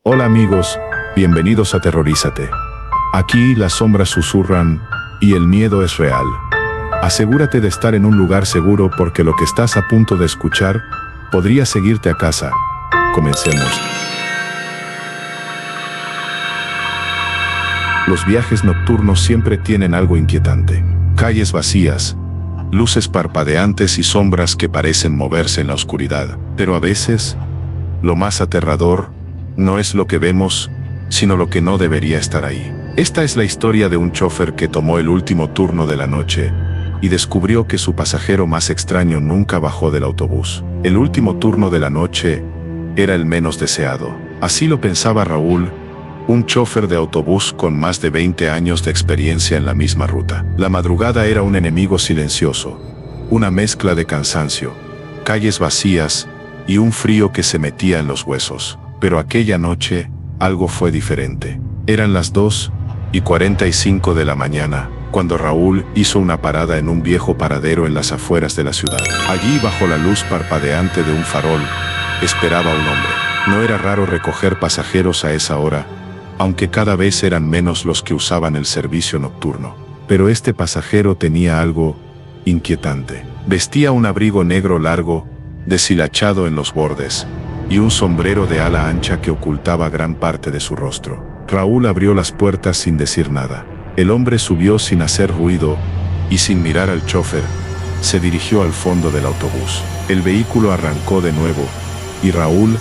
Hola amigos, bienvenidos a Terrorízate. Aquí las sombras susurran y el miedo es real. Asegúrate de estar en un lugar seguro porque lo que estás a punto de escuchar podría seguirte a casa. Comencemos. Los viajes nocturnos siempre tienen algo inquietante. Calles vacías, luces parpadeantes y sombras que parecen moverse en la oscuridad. Pero a veces, lo más aterrador no es lo que vemos, sino lo que no debería estar ahí. Esta es la historia de un chofer que tomó el último turno de la noche y descubrió que su pasajero más extraño nunca bajó del autobús. El último turno de la noche era el menos deseado. Así lo pensaba Raúl, un chofer de autobús con más de 20 años de experiencia en la misma ruta. La madrugada era un enemigo silencioso, una mezcla de cansancio, calles vacías y un frío que se metía en los huesos. Pero aquella noche, algo fue diferente. Eran las 2:45 de la mañana, cuando Raúl hizo una parada en un viejo paradero en las afueras de la ciudad. Allí, bajo la luz parpadeante de un farol, esperaba un hombre. No era raro recoger pasajeros a esa hora, aunque cada vez eran menos los que usaban el servicio nocturno. Pero este pasajero tenía algo inquietante. Vestía un abrigo negro largo, deshilachado en los bordes, y un sombrero de ala ancha que ocultaba gran parte de su rostro. Raúl abrió las puertas sin decir nada. El hombre subió sin hacer ruido, y sin mirar al chofer, se dirigió al fondo del autobús. El vehículo arrancó de nuevo, y Raúl,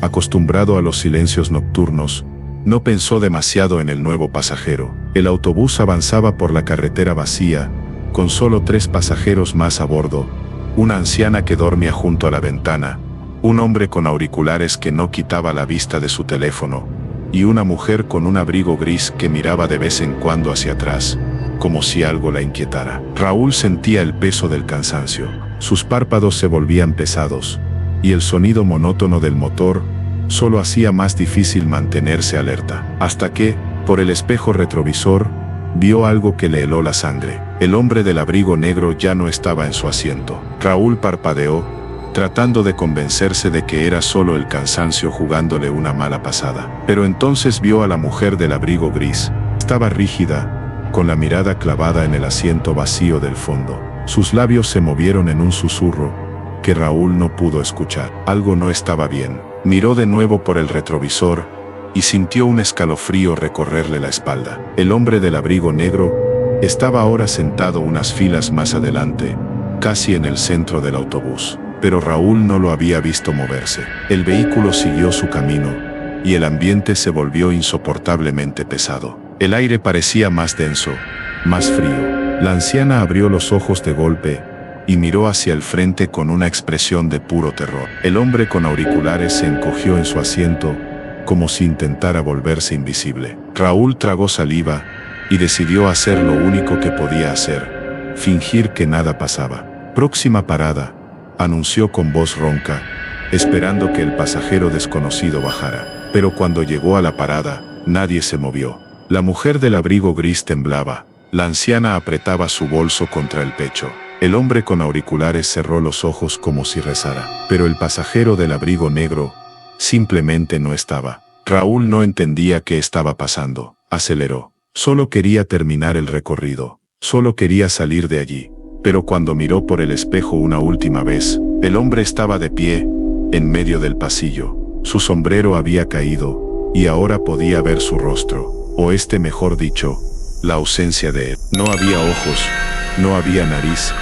acostumbrado a los silencios nocturnos, no pensó demasiado en el nuevo pasajero. El autobús avanzaba por la carretera vacía, con solo 3 pasajeros más a bordo, una anciana que dormía junto a la ventana, un hombre con auriculares que no quitaba la vista de su teléfono, y una mujer con un abrigo gris que miraba de vez en cuando hacia atrás, como si algo la inquietara. Raúl sentía el peso del cansancio. Sus párpados se volvían pesados, y el sonido monótono del motor solo hacía más difícil mantenerse alerta. Hasta que, por el espejo retrovisor, vio algo que le heló la sangre. El hombre del abrigo negro ya no estaba en su asiento. Raúl parpadeó, tratando de convencerse de que era solo el cansancio jugándole una mala pasada. Pero entonces vio a la mujer del abrigo gris. Estaba rígida, con la mirada clavada en el asiento vacío del fondo. Sus labios se movieron en un susurro que Raúl no pudo escuchar. Algo no estaba bien. Miró de nuevo por el retrovisor y sintió un escalofrío recorrerle la espalda. El hombre del abrigo negro estaba ahora sentado unas filas más adelante, casi en el centro del autobús. Pero Raúl no lo había visto moverse. El vehículo siguió su camino, y el ambiente se volvió insoportablemente pesado. El aire parecía más denso, más frío. La anciana abrió los ojos de golpe, y miró hacia el frente con una expresión de puro terror. El hombre con auriculares se encogió en su asiento, como si intentara volverse invisible. Raúl tragó saliva, y decidió hacer lo único que podía hacer: fingir que nada pasaba. Próxima parada, anunció con voz ronca, esperando que el pasajero desconocido bajara. Pero cuando llegó a la parada, nadie se movió. La mujer del abrigo gris temblaba. La anciana apretaba su bolso contra el pecho. El hombre con auriculares cerró los ojos como si rezara. Pero el pasajero del abrigo negro simplemente no estaba. Raúl no entendía qué estaba pasando. Aceleró. Solo quería terminar el recorrido. Solo quería salir de allí. Pero cuando miró por el espejo una última vez, el hombre estaba de pie, en medio del pasillo. Su sombrero había caído, y ahora podía ver su rostro, o mejor dicho, la ausencia de él. No había ojos, no había nariz,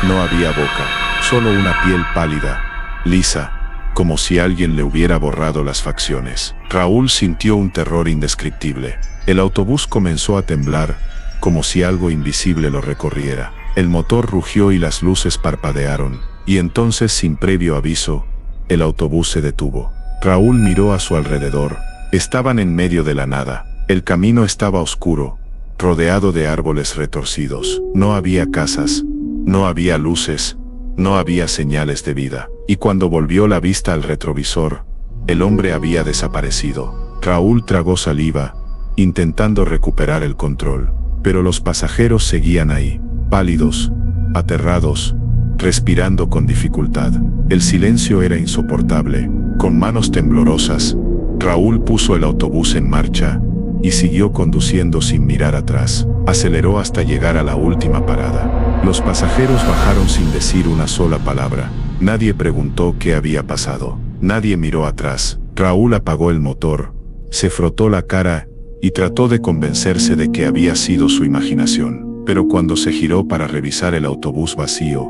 no había boca, solo una piel pálida, lisa, como si alguien le hubiera borrado las facciones. Raúl sintió un terror indescriptible. El autobús comenzó a temblar, como si algo invisible lo recorriera. El motor rugió y las luces parpadearon, y entonces, sin previo aviso, el autobús se detuvo. Raúl miró a su alrededor. Estaban en medio de la nada. El camino estaba oscuro, rodeado de árboles retorcidos. No había casas, no había luces, no había señales de vida. Y cuando volvió la vista al retrovisor, el hombre había desaparecido. Raúl tragó saliva, intentando recuperar el control. Pero los pasajeros seguían ahí, pálidos, aterrados, respirando con dificultad. El silencio era insoportable. Con manos temblorosas, Raúl puso el autobús en marcha y siguió conduciendo sin mirar atrás. Aceleró hasta llegar a la última parada. Los pasajeros bajaron sin decir una sola palabra. Nadie preguntó qué había pasado. Nadie miró atrás. Raúl apagó el motor, se frotó la cara y trató de convencerse de que había sido su imaginación. Pero cuando se giró para revisar el autobús vacío,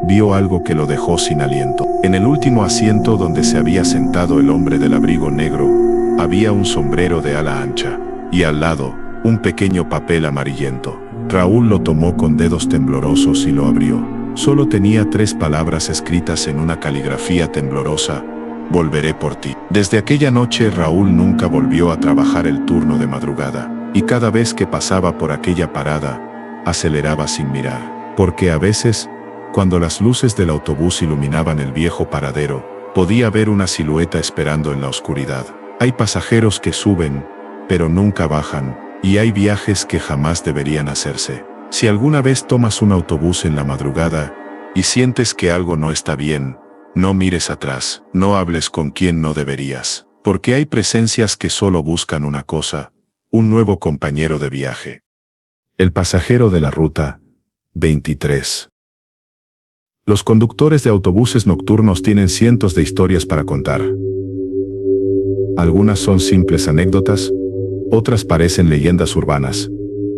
vio algo que lo dejó sin aliento. En el último asiento donde se había sentado el hombre del abrigo negro, había un sombrero de ala ancha, y al lado, un pequeño papel amarillento. Raúl lo tomó con dedos temblorosos y lo abrió. Solo tenía 3 palabras escritas en una caligrafía temblorosa: volveré por ti. Desde aquella noche Raúl nunca volvió a trabajar el turno de madrugada, y cada vez que pasaba por aquella parada, aceleraba sin mirar, porque a veces, cuando las luces del autobús iluminaban el viejo paradero, podía ver una silueta esperando en la oscuridad. Hay pasajeros que suben, pero nunca bajan, y hay viajes que jamás deberían hacerse. Si alguna vez tomas un autobús en la madrugada y sientes que algo no está bien, no mires atrás, no hables con quien no deberías, porque hay presencias que solo buscan una cosa: un nuevo compañero de viaje. El pasajero de la ruta 23. Los conductores de autobuses nocturnos tienen cientos de historias para contar. Algunas son simples anécdotas, otras parecen leyendas urbanas,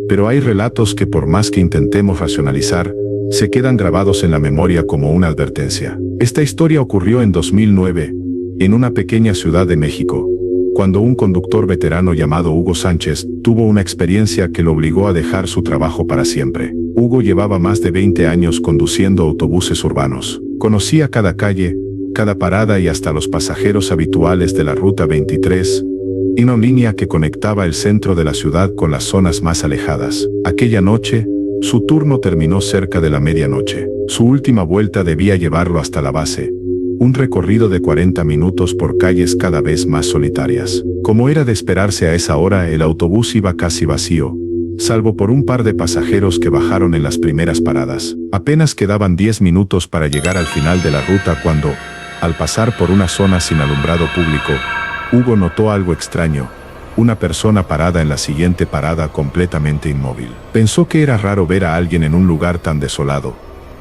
pero hay relatos que, por más que intentemos racionalizar, se quedan grabados en la memoria como una advertencia. Esta historia ocurrió en 2009, en una pequeña ciudad de México, cuando un conductor veterano llamado Hugo Sánchez tuvo una experiencia que lo obligó a dejar su trabajo para siempre. Hugo llevaba más de 20 años conduciendo autobuses urbanos. Conocía cada calle, cada parada y hasta los pasajeros habituales de la Ruta 23, una línea que conectaba el centro de la ciudad con las zonas más alejadas. Aquella noche, su turno terminó cerca de la medianoche. Su última vuelta debía llevarlo hasta la base, un recorrido de 40 minutos por calles cada vez más solitarias. Como era de esperarse a esa hora, el autobús iba casi vacío, salvo por un par de pasajeros que bajaron en las primeras paradas. Apenas quedaban 10 minutos para llegar al final de la ruta cuando, al pasar por una zona sin alumbrado público, Hugo notó algo extraño: una persona parada en la siguiente parada completamente inmóvil. Pensó que era raro ver a alguien en un lugar tan desolado,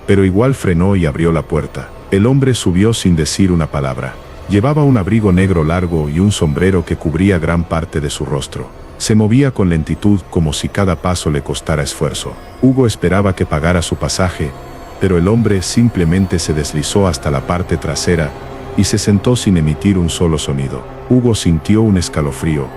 pero igual frenó y abrió la puerta. El hombre subió sin decir una palabra. Llevaba un abrigo negro largo y un sombrero que cubría gran parte de su rostro. Se movía con lentitud, como si cada paso le costara esfuerzo. Hugo esperaba que pagara su pasaje, pero el hombre simplemente se deslizó hasta la parte trasera y se sentó sin emitir un solo sonido. Hugo sintió un escalofrío,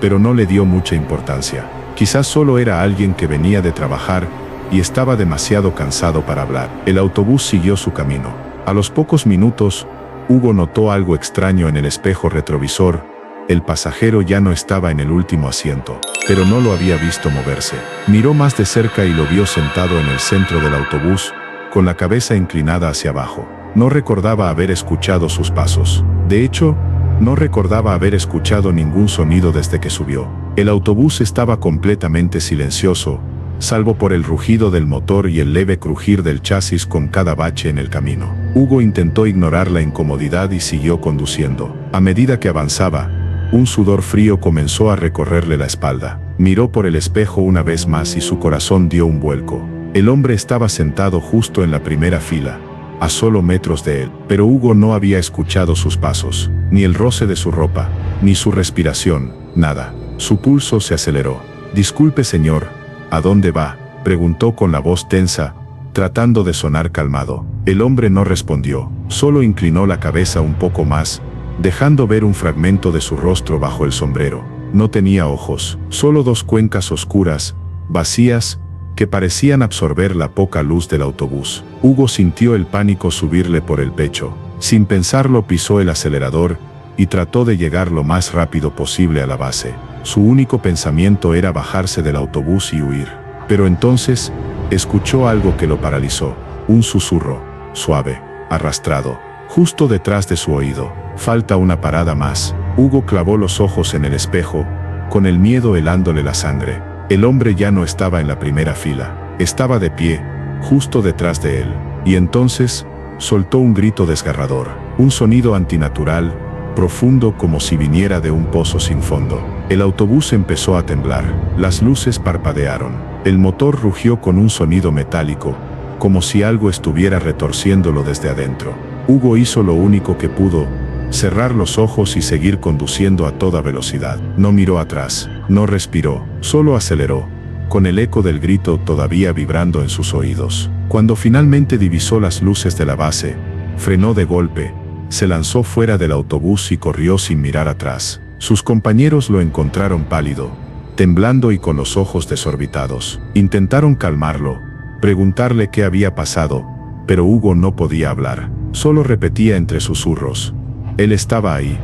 pero no le dio mucha importancia. Quizás solo era alguien que venía de trabajar y estaba demasiado cansado para hablar. El autobús siguió su camino. A los pocos minutos, Hugo notó algo extraño en el espejo retrovisor. El pasajero ya no estaba en el último asiento, pero no lo había visto moverse. Miró más de cerca y lo vio sentado en el centro del autobús, con la cabeza inclinada hacia abajo. No recordaba haber escuchado sus pasos. De hecho, no recordaba haber escuchado ningún sonido desde que subió. El autobús estaba completamente silencioso, salvo por el rugido del motor y el leve crujir del chasis con cada bache en el camino. Hugo intentó ignorar la incomodidad y siguió conduciendo. A medida que avanzaba, un sudor frío comenzó a recorrerle la espalda. Miró por el espejo una vez más y su corazón dio un vuelco. El hombre estaba sentado justo en la primera fila, a solo metros de él, pero Hugo no había escuchado sus pasos, ni el roce de su ropa, ni su respiración, nada. Su pulso se aceleró. «Disculpe, señor, ¿a dónde va?», preguntó con la voz tensa, tratando de sonar calmado. El hombre no respondió, solo inclinó la cabeza un poco más, dejando ver un fragmento de su rostro bajo el sombrero. No tenía ojos, solo 2 cuencas oscuras, vacías, que parecían absorber la poca luz del autobús. Hugo sintió el pánico subirle por el pecho. Sin pensarlo pisó el acelerador y trató de llegar lo más rápido posible a la base. Su único pensamiento era bajarse del autobús y huir. Pero entonces, escuchó algo que lo paralizó. Un susurro, suave, arrastrado, justo detrás de su oído. «Falta una parada más». Hugo clavó los ojos en el espejo, con el miedo helándole la sangre. El hombre ya no estaba en la primera fila. Estaba de pie, justo detrás de él. Y entonces, soltó un grito desgarrador. Un sonido antinatural, profundo como si viniera de un pozo sin fondo. El autobús empezó a temblar, las luces parpadearon, el motor rugió con un sonido metálico, como si algo estuviera retorciéndolo desde adentro. Hugo hizo lo único que pudo, cerrar los ojos y seguir conduciendo a toda velocidad. No miró atrás, no respiró, solo aceleró, con el eco del grito todavía vibrando en sus oídos. Cuando finalmente divisó las luces de la base, frenó de golpe, se lanzó fuera del autobús y corrió sin mirar atrás. Sus compañeros lo encontraron pálido, temblando y con los ojos desorbitados. Intentaron calmarlo, preguntarle qué había pasado, pero Hugo no podía hablar. Solo repetía entre susurros: él estaba ahí,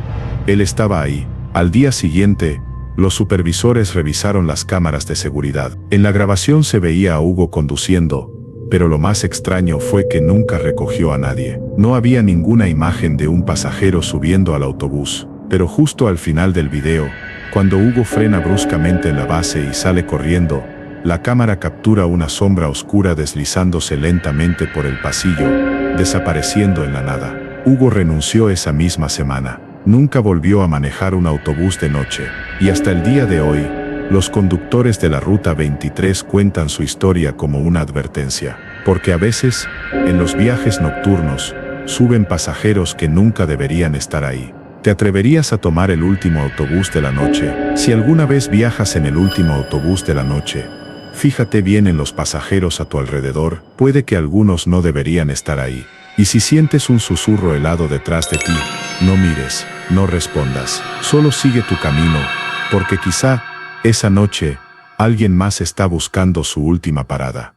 él estaba ahí. Al día siguiente, los supervisores revisaron las cámaras de seguridad. En la grabación se veía a Hugo conduciendo, pero lo más extraño fue que nunca recogió a nadie. No había ninguna imagen de un pasajero subiendo al autobús, pero justo al final del video, cuando Hugo frena bruscamente en la base y sale corriendo, la cámara captura una sombra oscura deslizándose lentamente por el pasillo, desapareciendo en la nada. Hugo renunció esa misma semana. Nunca volvió a manejar un autobús de noche, y hasta el día de hoy, los conductores de la Ruta 23 cuentan su historia como una advertencia, porque a veces, en los viajes nocturnos, suben pasajeros que nunca deberían estar ahí. ¿Te atreverías a tomar el último autobús de la noche? Si alguna vez viajas en el último autobús de la noche, fíjate bien en los pasajeros a tu alrededor, puede que algunos no deberían estar ahí. Y si sientes un susurro helado detrás de ti, no mires, no respondas, solo sigue tu camino, porque quizá, esa noche, alguien más está buscando su última parada.